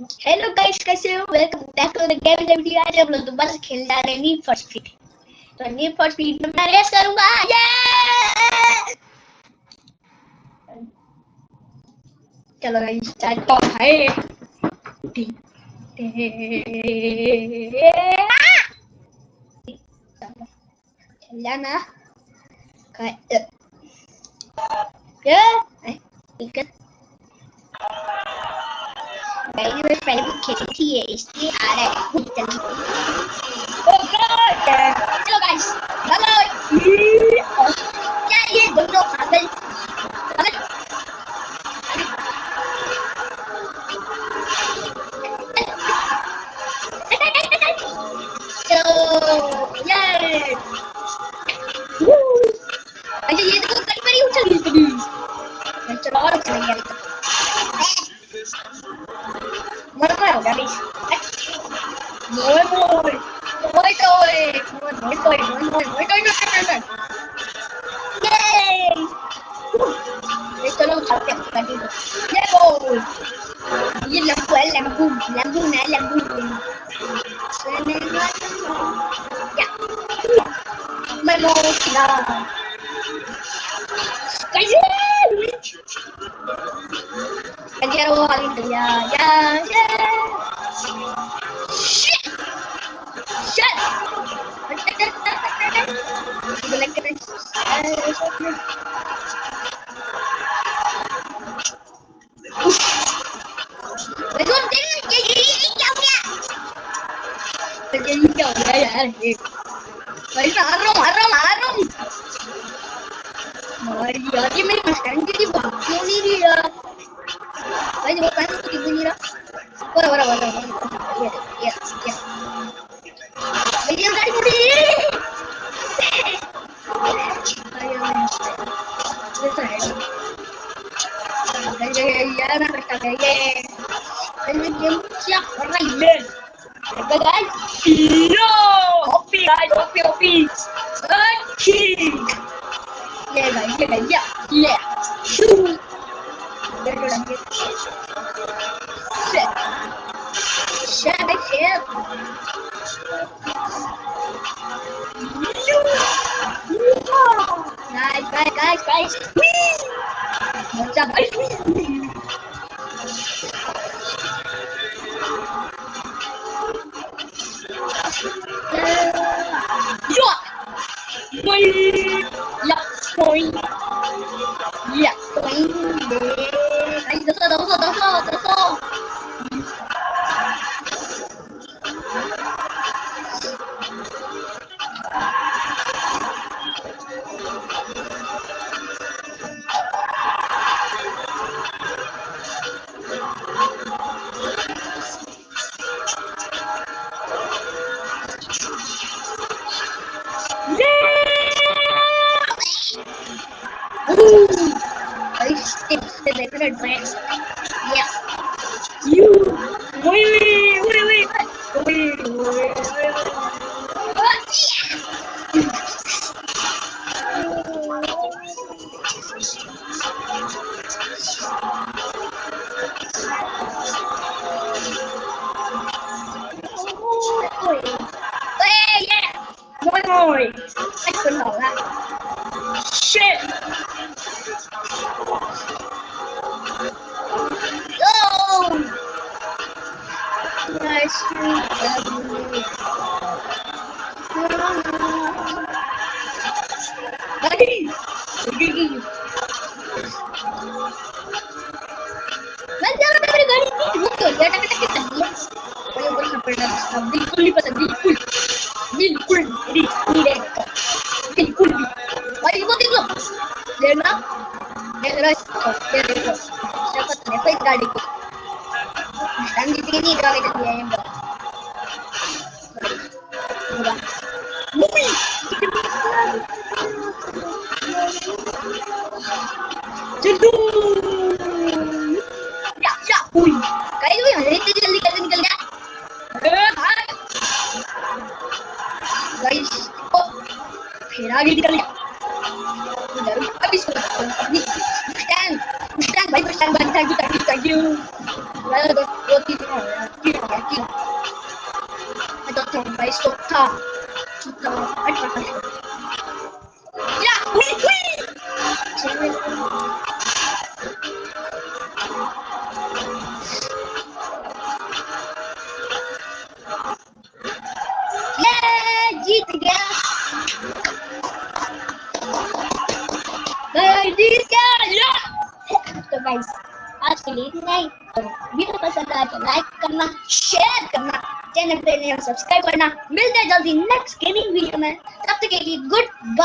Hello guys, कैसे हो? Welcome back to the game video. आज हम लोग दोबारा खेलने जा रहे हैं नीड फॉर स्पीड। तो नीड फॉर स्पीड में मैं रेस करूंगा। ये चलो गाइस, स्टार्ट तो है। चल जाना ठीक है। मैंने पहले भी खेली थी ये, इसलिए आ रहा है बहुत जल्दी। चलो गाइस, हेलो। क्या ये दोनों पागल पागल चलो ये अच्छा, ये तो कई बार उछल गई कभी। चलो और उछलेंगे अभी। मर हो गया गाइस। मोय मोय मोय टोय मोय मोय टोय मोय मोय मोय टोय। ये चलो उठाते हैं गाड़ी को। ये वो ये लंबू है, लंबू लंबू ना लंबू। या मैं मोखला कैसे अगर वो आगे चल या शिट शिट क्या हो गया यार? भाई मार रहा हूँ यार। ये मेरी मस्टैंग की बात क्यों नहीं रही यार? भाई वो पैन तो क्यों नहीं रहा? ये भैया गाड़ी मुड़ी यार मैं कष्ट है ये गेम क्या कर रहा है गाइस? यो ओपी गाइस, ओपी ये गाइस ये शू shit guys बच्चा भाई yeah you Ôi, anh quên bỏ ra. Shit. Oh. Nice. Buddy. मैं जा रहा मेरी गाड़ी की रुक गया टक टक टक दिया। कोई ऊपर से पड़ रहा बिल्कुल नहीं पसंद बिल्कुल बिल्कुल भाई वो देख लो देखना देख रहा ये देखो शपथ देखो इस गाड़ी की टांग जीत नहीं करा के दिया ये होगा मूवी चलो या उई कहीं भी हरे इतनी जल्दी कैसे निकल गया? गाइस फिर आगे निकल गया अभी इसको स्टैंड भाई स्टैंड भाई thank you Ito to, guys, to ta. Ay, yeah, wait, wait. Yeah, जीत गया. मैं जीत गया. Yeah. तो guys, आज के लिए इतना ही. तो वीडियो पसंद आए तो लाइक करना, शेयर करना, चैनल पे नए सब्सक्राइब करना. मिलते हैं जल्दी नेक्स्ट गेमिंग वीडियो में. तब तक के लिए गुड बाय.